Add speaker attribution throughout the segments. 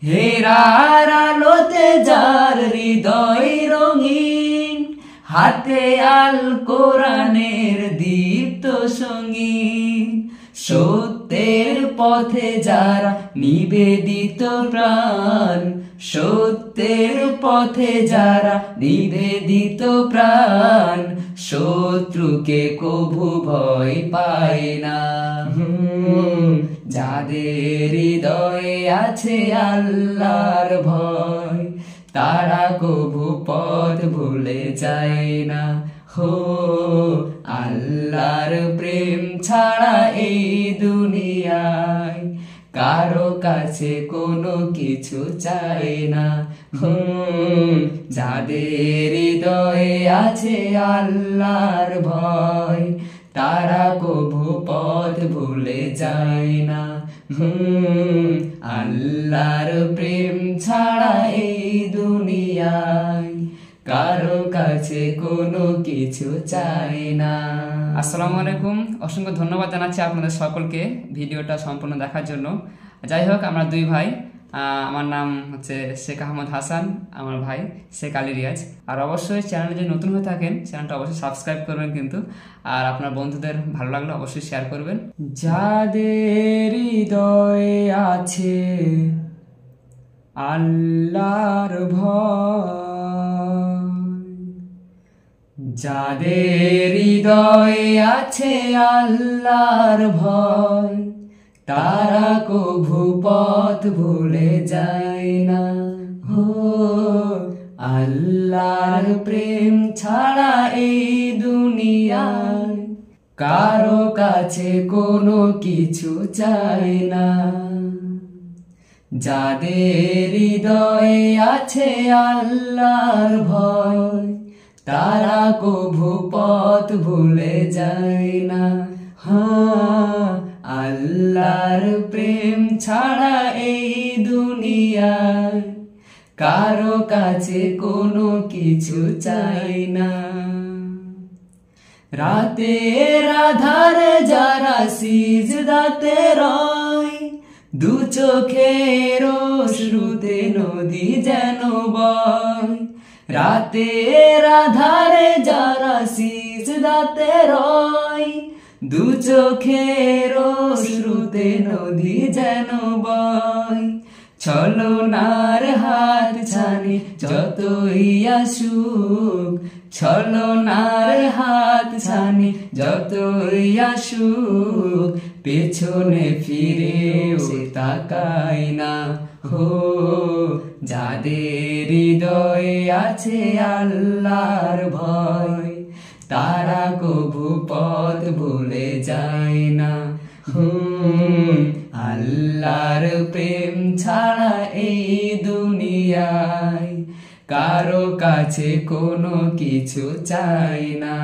Speaker 1: হেরার আলোতে যার হৃদয় রঙিন, হাতে আল কোরআনের দীপ্ত সঙ্গীন। সত্যের পথে যারা নিবেদিত প্রাণ, সত্যের পথে যারা নিবেদিত প্রাণ, শত্রুকে কভু ভয় পায় না। যাদের হৃদয়ে আছে আল্লাহর ভয়, তারা কভু পথ ভুলে যায় না। হো আল্লাহর প্রেম ছাড়া এই দুনিয়ায় কারো কাছে কোনো কিছু চাই না। যাদের হৃদয়ে আছে আল্লাহর ভয়, তারা কভু পথ ভুলে যায় না। আল্লাহর প্রেম ছাড়া এই দুনিয়ায় কারো কাছে কোনো কিছু চাই না।
Speaker 2: আসসালামু আলাইকুম, অসংখ্য ধন্যবাদ জানাচ্ছি আপনাদের সকলকে ভিডিওটা সম্পূর্ণ দেখার জন্য। যাই হোক, আমরা দুই ভাই, আমার নাম হচ্ছে শেখ আহমদ হাসান, আমার ভাই শেখ আলী রিয়াজ। আর অবশ্যই চ্যানেলে যদি নতুন হয়ে থাকেন, চ্যানেলটা অবশ্যই সাবস্ক্রাইব করবেন কিন্তু, আর আপনার বন্ধুদের ভালো লাগলে অবশ্যই শেয়ার করবেন।
Speaker 1: যাদের হৃদয়ে আছে আল্লাহর ভয়, যাদের হৃদয়ে আছে আল্লাহর ভয়, তারা কভু পথ ভুলে যায় না। হো আল্লাহর প্রেম ছাড়া এই দুনিয়ায় কারো কাছে কোনো কিছু চাই না। যাদের হৃদয়ে আছে আল্লাহর ভয়, তারা কভু পথ ভুলে যায় না। আল্লাহর প্রেম ছাড়া এই দুনিয়ায় কারো কাছে কোনো কিছু চাই না। রাতের আধারে যারা সিজদাতে রয়, দু চোখের অশ্রুতে নদী যেন বয়। রাতের আধারে যারা সিজদাতে রয়, দু চোখের অশ্রুতে নদী যেন বয়। ছলনার হাত ছানি যতই আসুক, ছলনার হাত ছানি যতই আসুক, পেছনে ফিরেও তাকায় না। হো যাদের হৃদয়ে আছে আল্লাহর ভয়, তারা কভু পথ ভুলে যায় না। আল্লাহর প্রেম ছাড়া এই দুনিয়ায় কারো কাছে কোনো কিছু চাই না।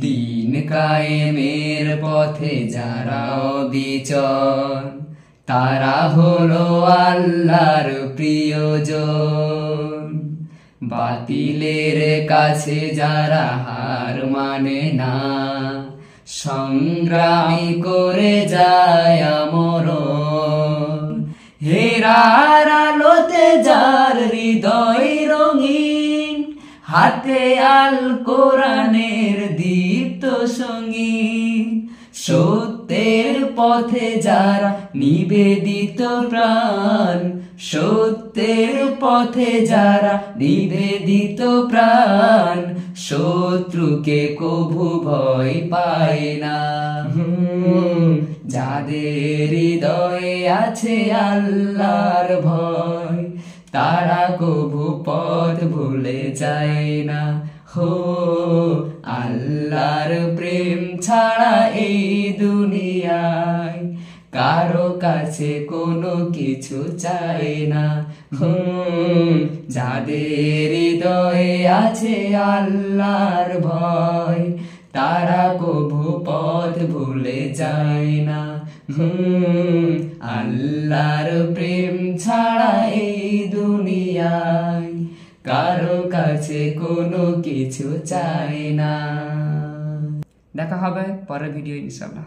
Speaker 1: দিন কায়েমের পথে যারা অবিচল, তারা হলো আল্লাহর প্রিয়জন। বাতিলের কাছে যারা হার মানে না, সংগ্রামী করে যায় আমরণ। হেরার আলোতে যার হৃদয় রঙিন, হাতে আল কোরআনের দীপ্ত সঙ্গীন। সত্যের পথে যারা নিবেদিত প্রাণ, সত্যের পথে যারা নিবেদিত প্রাণ, শত্রুকে কভু ভয় পায় না। যাদের হৃদয়ে আছে আল্লাহর ভয়, তারা কভু পথ ভুলে যায় না। হো আল্লাহর প্রেম ছাড়া এই দুনিয়ায় কারো কাছে কোনো কিছু চাই না। যাদের হৃদয়ে আছে আল্লাহর ভয়, তারা কভু পথ ভুলে যায় না। আল্লাহর প্রেম ছাড়া এই দুনিয়ায় কারো কাছে কোনো কিছু চাই না।
Speaker 2: দেখা হবে পরের ভিডিও ইনশাআল্লাহ।